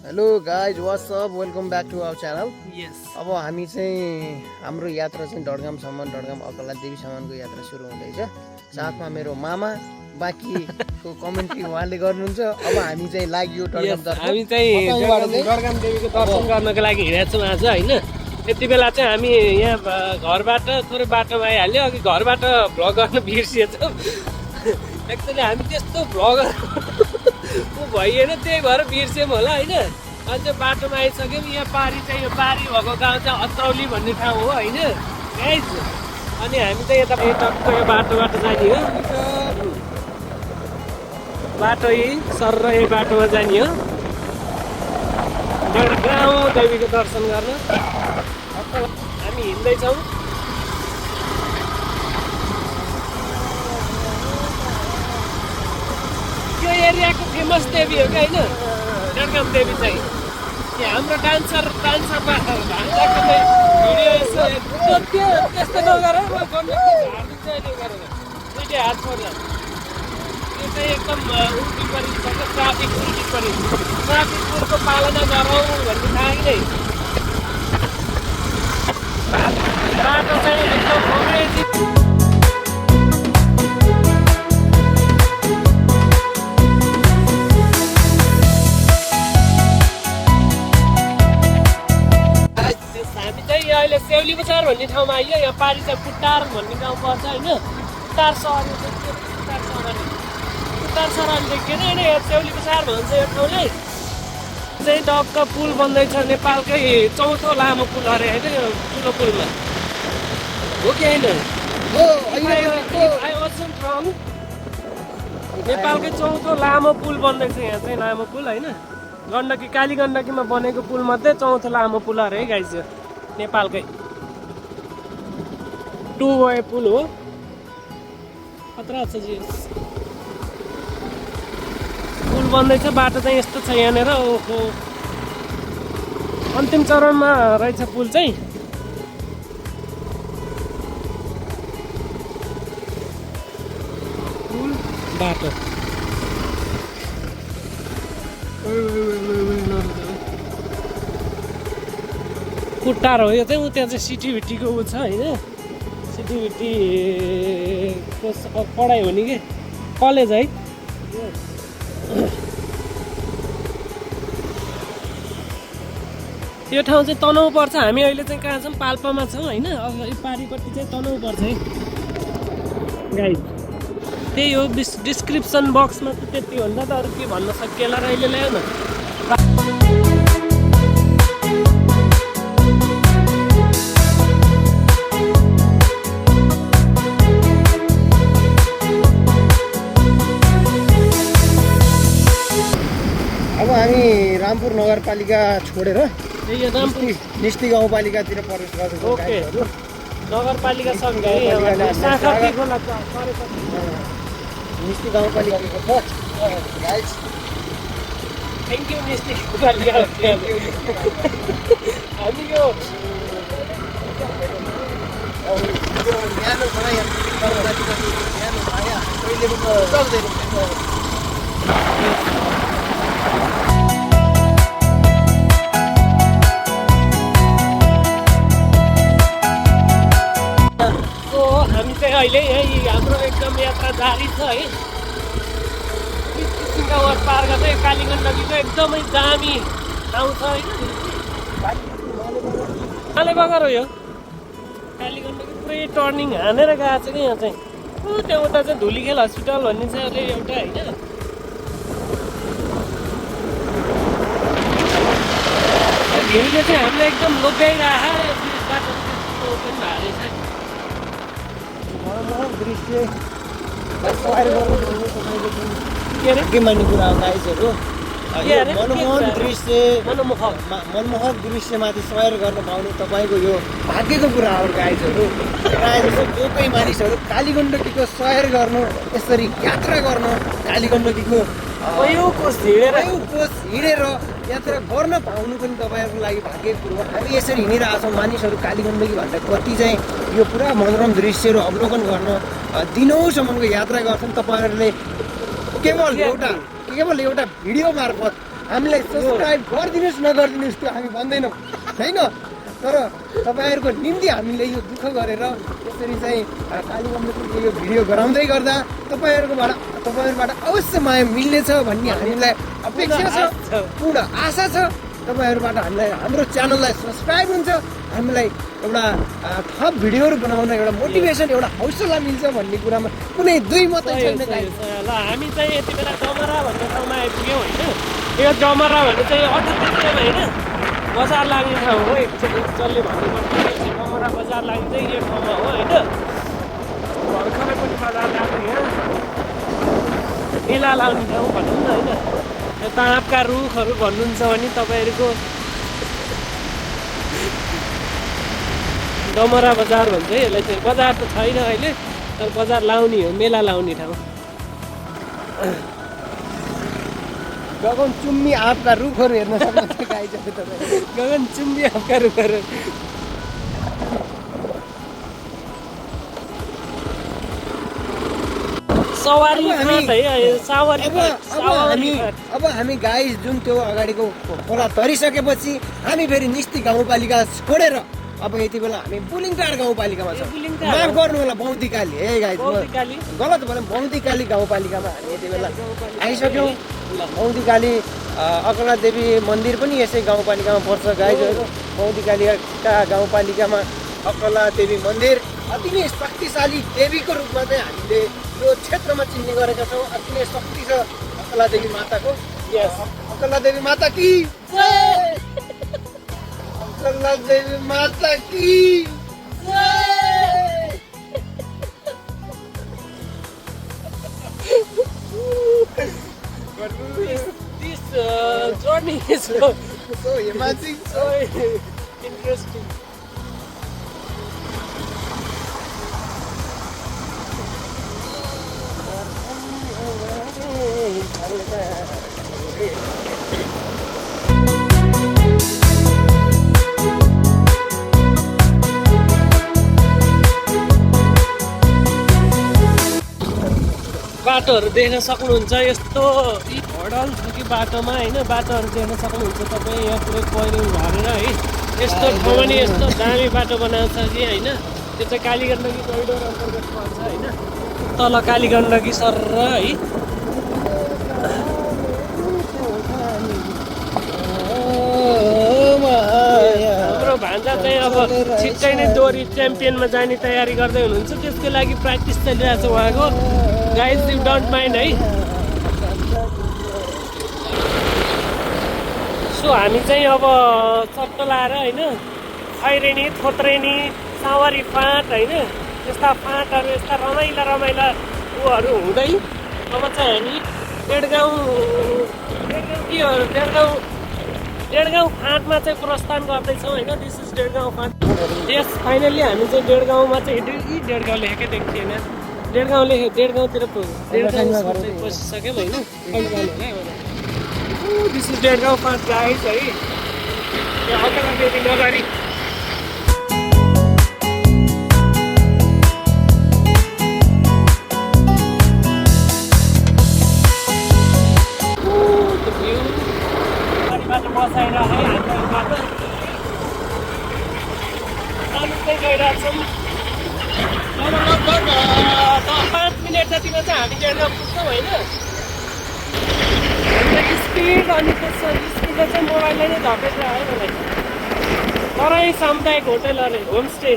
Hello guys what's up welcome back to our channel. Yes अब हामी चाहिँ हाम्रो यात्रा चाहिँ डडगामसम्म डडगाम अकला देवीसम्मको यात्रा सुरु हुँदैछ। साथमा मेरो मामा बाँकीको कमेन्ट्री उहाँले गर्नुहुन्छ। अब हामी चाहिँ लाग्यो डडगामतर्फ। हामी चाहिँ डडगाम देवीको दर्शन गर्नको लागि हिँडेको छौँ आज होइन। त्यति बेला चाहिँ हामी यहाँ घरबाट थोरै बाटोमा आइहाल्यो। अघि घरबाट भ्लग गर्न बिर्सिएछौँ। एक्चुअली हामी त्यस्तो भ्लगर भइएन, त्यही भएर बिर्स्यौँ होला होइन। अझ बाटोमा आइसक्यौँ। यहाँ पारी चाहिँ यो पारी भएको गाउँ चाहिँ अत्रौली भन्ने ठाउँ हो होइन गाइज। अनि हामी चाहिँ यता टक्क यो बाटोबाट जाने हो। बाटो यही सर यही बाटोमा जाने हो गाउँ देवीको दर्शन गर्न। हामी हिँड्दैछौँ। यो एरियाको फेमस देवी हो क्या होइन डडगाम देवी चाहिँ। यहाँ हाम्रो डान्सर भान्जाको भिडियो यसो त्यस्तो नगर दुइटै हात पर्छ। यो चाहिँ एकदम उल्टी परि ट्राफिक उल्टी परि ट्राफिक रुलको पालना गरौँ भन्ने थाहा नै। बाटो चाहिँ एकदम अङ्ग्रेजी। अहिले सेउली बजार भन्ने ठाउँमा आइयो। यहाँ पारी चाहिँ पुट्टार भन्ने गाउँ पर्छ होइन। पुट्टार सहर पुट्टार सहरले के अरे यहाँ सेउली बजार भन्छ यो ठाउँलाई। चाहिँ टक्क पुल बन्दैछ नेपालकै चौथो लामो पुल अरे होइन यो ठुलो पुलमा हो कि होइन। नेपालकै चौथो लामो पुल बन्दैछ यहाँ चाहिँ। लामो पुल होइन गण्डकी काली गण्डकीमा बनेको पुल मध्ये चौथो लामो पुल अरे है गाइस। यो नेपालकै टु वे पुल हो। खतरा छ जी पुल बन्दैछ। बाटो चाहिँ यस्तो छ यहाँनिर। ओहो अन्तिम चरणमा रहेछ पुल चाहिँ। पुल बाटो पुट्टार हो यो चाहिँ। ऊ त्यहाँ चाहिँ सिटिभिटीको ऊ छ होइन। सिटिभिटीको पढाइ हुने कि कलेज है। त्यो ठाउँ चाहिँ तनहुँ पर्छ। हामी अहिले चाहिँ कहाँ छौँ पाल्पामा छौँ होइन। अब यो पारिपट्टि चाहिँ तनहुँ पर्छ है गाइस। त्यही हो डिस्क्रिप्सन बक्समा चाहिँ त्यति भन्दा त अरू के भन्न सकिएला र अहिले ल्यायो न। अब हामी रामपुर नगरपालिका छोडेर रामपुर निस्ती गाउँपालिकातिर प्रवेश गर्छौँ। ओके नगरपालिका सँगै निस्ती गाउँपालिकाको छ गाइस। थ्याङ्क यू निस्ती गाउँपालिका। हामी यो न्यानो छ न्यानो माया कहिले पनि सक्दैन। हामी चाहिँ अहिले यही हाम्रो एकदम यात्रा जारी छ है। सिङ्गावर पार गर्दै काली गण्डकीको एकदमै दामी ठाउँ छ होइन। काले बगर हो यो काली गण्डकी। पुरै टर्निङ हानेर गएको छ कि यहाँ चाहिँ। त्यहाँ उता चाहिँ धुलीखेल हस्पिटल भन्ने चाहिँ अहिले एउटा होइन। भिडले चाहिँ हामीलाई एकदम लोभ्याइरहेको बाटो ओपन भएको रहेछ। मनमोहक दृश्य के मान्ने कुरा हो गाइजहरू। मनमोहक दृश्यमाथि सयर गर्न पाउनु तपाईँको यो भाग्यको कुरा हो गाइजहरू। प्रायः जस्तो जो कोही मानिसहरू काली गण्डकीको सयर गर्नु यसरी यात्रा गर्न काली गण्डकीको कोस हिँडेर यात्रा गर्न पाउनु पनि तपाईँहरूको लागि भाग्यको कुरो हो। हामी यसरी हिँडिरहेछौँ मानिसहरू काली गण्डकी भन्दा कति चाहिँ यो पुरा मनोरम दृश्यहरू अवलोकन गर्न दिनौँसम्मको यात्रा गर्छन्। तपाईँहरूले केवल एउटा भिडियो मार्फत हामीलाई सब्सक्राइब गरिदिनुहोस् नगरिदिनुहोस् त्यो हामी भन्दैनौँ होइन, तर तपाईँहरूको निम्ति हामीले यो दुःख गरेर यसरी चाहिँ कालीगण्डकीको यो भिडियो गराउँदै गर्दा तपाईँहरूबाट अवश्य माया मिल्नेछ भन्ने हामीलाई अपेक्षा छ, पूर्ण आशा छ। तपाईँहरूबाट हामीलाई हाम्रो च्यानललाई सब्सक्राइब हुन्छ, हामीलाई एउटा थप भिडियोहरू बनाउन एउटा मोटिभेसन एउटा हौसला मिल्छ भन्ने कुरामा कुनै दुई मात्रै छैन। ल हामी चाहिँ यति बेला डमरा भन्ने ठाउँमा आइपुग्यौँ होइन। यो डमरा भन्ने चाहिँ अटोमा होइन बजार लाग्ने ठाउँ हो। एकचोटि भन्नुपर्छ डमरा बजार लाग्ने चाहिँ यो ठाउँमा हो होइन। भर्खरै पनि बजार लाग्ने यहाँ मेला लाउने ठाउँ भनौँ न होइन। यो ताँपका रुखहरू भन्नुहुन्छ भने तपाईँहरूको डमरा बजार भन्छ है यसलाई चाहिँ। बजार त छैन अहिले, तर बजार लाउने हो, मेला लाउने ठाउँ। गगनचुम्बी आँपका रुखहरू हेर्न सक्नुहुन्छ गाइजहरू तपाईँ। गगनचुम्बी आँपका रुखहरू। सवारी फाँट है, सवारी फाँट। अब हामी गाइस जुन त्यो अगाडिको खोला तरिसकेपछि हामी फेरि निस्ती गाउँपालिका छोडेर अब यति बेला हामी बुलिङटार गाउँपालिकामा छौँ। माफ गर्नु होला बौद्धिकाली है गाइस, गलत भने बौद्धिकाली गाउँपालिकामा हामी यति बेला आइसक्यौँ। बौद्धिकाली अकला देवी मन्दिर पनि यसै गाउँपालिकामा पर्छ गाइजहरू। बौद्धिकालीका गाउँपालिकामा अकला देवी मन्दिर अति नै शक्तिशाली देवीको रूपमा चाहिँ हामीले यो क्षेत्रमा चिन्ने गरेका छौँ। अति नै शक्ति छ अकला देवी माताको। यस, अकला देवी माता की जय, अकला देवी माता की जय। This journey is so amazing, so interesting. बाटोहरू देख्न सक्नुहुन्छ। यस्तो हडल छ कि बाटोमा होइन, बाटोहरू देख्न सक्नुहुन्छ तपाईँ। यहाँ पुरै पहिरो झरेर है यस्तो ठाउँमा नि यस्तो दामी बाटो बनाएको छ कि होइन। त्यो चाहिँ कालीगण्डकी कोरिडोर अन्तर्गत पर्छ होइन। तल कालीगण्डकी सर है। हाम्रो भान्जा चाहिँ अब छिट्टै नै डोरी च्याम्पियनमा जाने तयारी गर्दै हुनुहुन्छ। त्यसको लागि प्र्याक्टिस चलिरहेको छ उहाँको। गाइज यु डोन्ट माइन्ड है। सो हामी चाहिँ अब चट्टो लाएर होइन, खैरेनी थोत्रेनी सावरी फाँट होइन, यस्ता फाँटहरू यस्ता रमाइला रमाइला ऊहरू हुँदै अब चाहिँ हामी डेढगाउँ फाँटमा चाहिँ प्रस्थान गर्दैछौँ होइन। दिस इज डेढगाउँ फाँट। यस, फाइनल्ली हामी चाहिँ डेढगाउँमा चाहिँ डेढगाउँ लेखेकै देखिएन। डेढगाउँतिर पसिसक्यौँ होइन। दिस इज डेढगाउँ फाँट गाइस है। यो अकला देवी नगरी। बसाएर है हाम्रो बाटो अनुकै गइरहेछौँ। लगभग 5 मिनट जतिमा चाहिँ हामी डेढगाउँ पुग्छौँ होइन। स्पिड अनि त्यसको स्पिडले चाहिँ मोबाइलले नै धपेछ है मलाई। तराई सामुदायिक होटल अरे होमस्टे।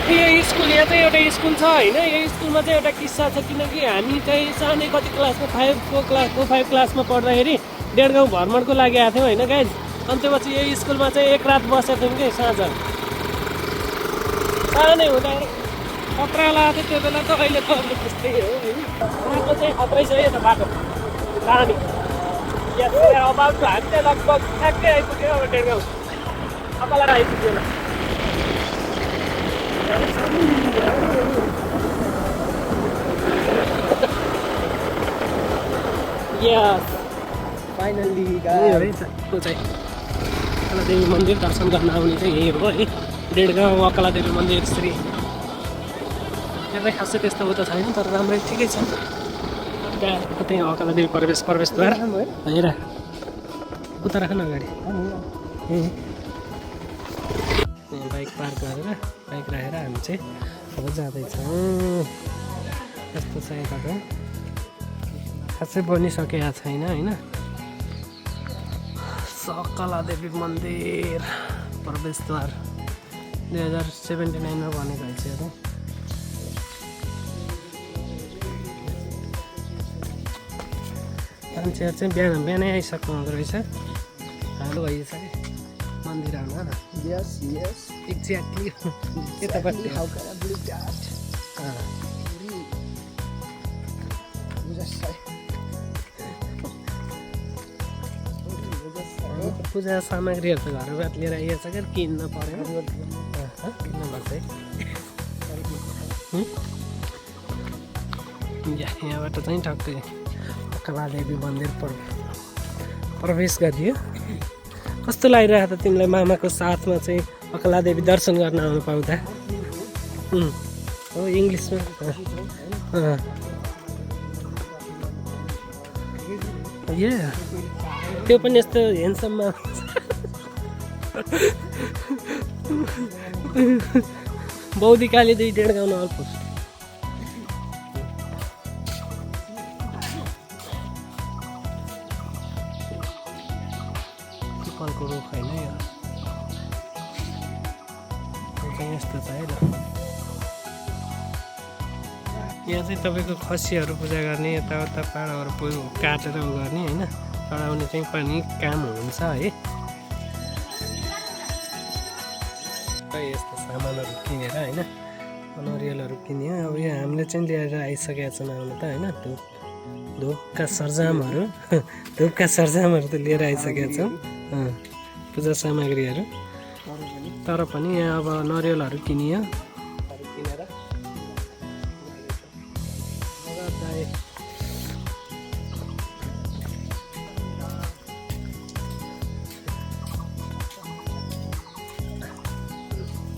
यो स्कुल यहाँ चाहिँ एउटा स्कुल छ होइन। यो स्कुलमा चाहिँ एउटा किस्सा छ, किनकि हामी चाहिँ सानै कति क्लासमा 5 क्लासमा पढ्दाखेरि डेढगाउँ भ्रमणको लागि आएको थियौँ होइन गाइज। अनि त्यो पछि यही स्कुलमा चाहिँ एक रात बसेको थियौँ कि साँझ सानै हुँदा खतरा लाग्थ्यो त्यो बेला त। अहिले त अब त्यस्तै हो होइन। बाटो चाहिँ खतरै छ यो त बाटो दामी। अब हामी चाहिँ लगभग ठ्याक्कै आइपुग्यो अब डेढगाउँ अकला आइपुग्यो। Yes. फाइनल्ली अकला देवी मन्दिर दर्शन गर्न आउने चाहिँ यही हो है। डेढगाउँ अकला देवी मन्दिर श्री। हेर्दै खासै त्यस्तो उता छैन, तर राम्रै ठिकै छ। त्यहाँ त्यही अकाला देवी प्रवेशद्वार हेर उता राख न अगाडि बाइक पार्क गरेर बाइक राखेर हामी चाहिँ अब जाँदैछौँ यस्तो छ यताको खासै बनिसकेको छैन होइन अकाला देवी मन्दिर प्रवेशद्वार 2079 बनेको रहेछ हेरौँ मान्छेहरू चाहिँ बिहानै आइसक्नु हुँदो रहेछ हाम्रो भइसक्यो मन्दिर हाल्नु न Yes. एक्ज्याक्टली यतापट्टि पूजा सामग्रीहरू त घरबाट लिएर आइहाल्छ क्या किन्न पऱ्यो किन्न पर्छ यहाँबाट चाहिँ टक्कै अकाला देवी मन्दिर प्रवेश गरियो कस्तो लागिरहेको त तिमीलाई मामाको साथमा चाहिँ अकाला देवी दर्शन गर्न आउनु पाउँदा हो इङ्ग्लिसमा त्यो पनि यस्तो हेन्डसममा बौद्धिकाले 2.5 गाउन अल्प पिपलको रुख होइन यो चाहिँ यस्तो छ है ल यहाँ चाहिँ तपाईँको खसीहरू पूजा गर्ने यताउता पाडाहरू काटेर उ गर्ने होइन चढाउने चाहिँ पनि काम हुन्छ है यस्तो सामानहरू किनेर होइन नरियलहरू किन्यो अब यो हामीले चाहिँ लिएर आइसकेका छौँ आउनु त होइन धुपका सरजामहरू त लिएर आइसकेका छौँ पूजा सामग्रीहरू तर पनि यहाँ अब नरियलहरू किनियो किनेर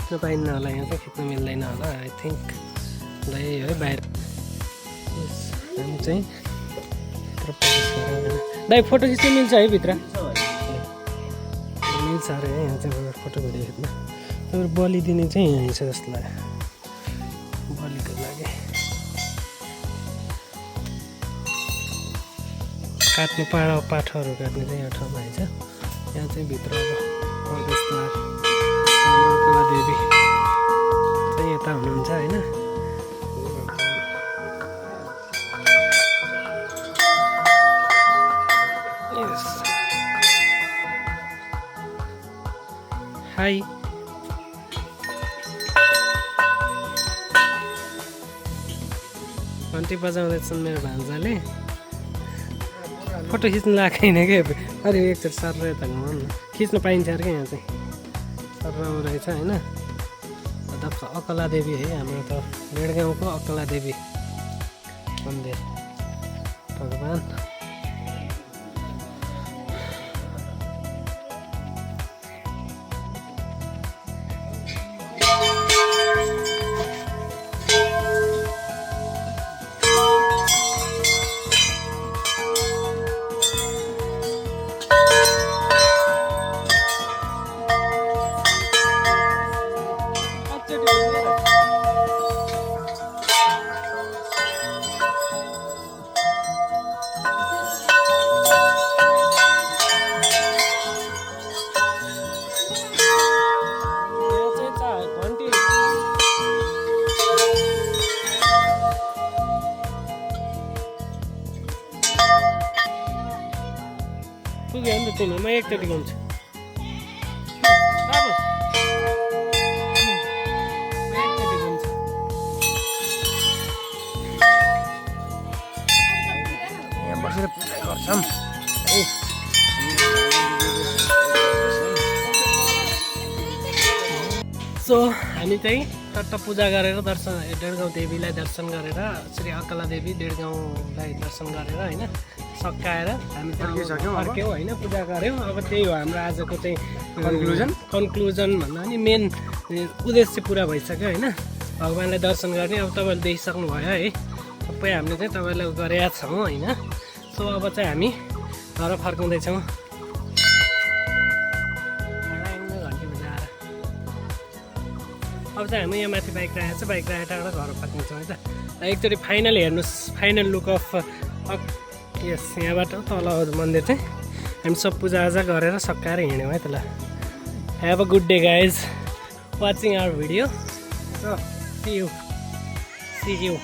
खिच्नु पाइन्न होला यहाँ चाहिँ खिच्नु मिल्दैन होला आई थिङ्क ल है बाहिर हामी चाहिँ दाइ फोटो खिच्नु मिल्छ है भित्र मिल्छ अरे है यहाँ चाहिँ फोटो भिडियो खिच्नु तपाईँहरू बलि दिने चाहिँ यहीँ छ जस्तो लाग्यो बलिको लागि काट्ने पाठोहरू काट्ने चाहिँ यहाँ ठाउँमा आइन्छ यहाँ चाहिँ भित्र अब प्रवेशद्वार अकाला देवी चाहिँ यता हुनुहुन्छ होइन हाई घन्टी बजाउँदैछन् मेरो भान्जाले फोटो खिच्नु लाग्दैन क्या अरे एकचोटि सर यता घुमाउनु न खिच्नु पाइन्छ अरे क्या यहाँ चाहिँ सर रहेछ होइन अकाला देवी है हाम्रो त भेडगाउँको अकाला देवी मन्दिर भगवान् पुग्यो नि त तिमी म एकचोटि घुम्छु यहाँ बसेर पूजा गर्छौँ सो हामी चाहिँ टट्ट पूजा गरेर दर्शन डेढगाउँ देवीलाई दर्शन गरेर श्री अकाला देवी डेढगाउँलाई दर्शन गरेर होइन सकाएर हामी फर्क्यौँ होइन पूजा गऱ्यौँ अब त्यही हो हाम्रो आजको चाहिँ कन्क्लुजन भन्दा पनि मेन उद्देश्य पुरा भइसक्यो होइन भगवान्लाई दर्शन गर्ने अब तपाईँहरूले देखिसक्नु भयो है सबै हामीले चाहिँ तपाईँलाई गरेका छौँ होइन। सो अब चाहिँ हामी घर फर्काउँदैछौँ। घन्टी बजाएर अब चाहिँ हामी यहाँ माथि बाइक राखेको छ, बाइक राखेर टाढा घर फर्किन्छौँ है त। एकचोटि फाइनल हेर्नुहोस्, फाइनल लुक अफ यस यहाँबाट तल मन्दिर चाहिँ हामी सब पूजाआजा गरेर सकाएर हिँड्यौँ है त। ल have a good day guys watching our video. See you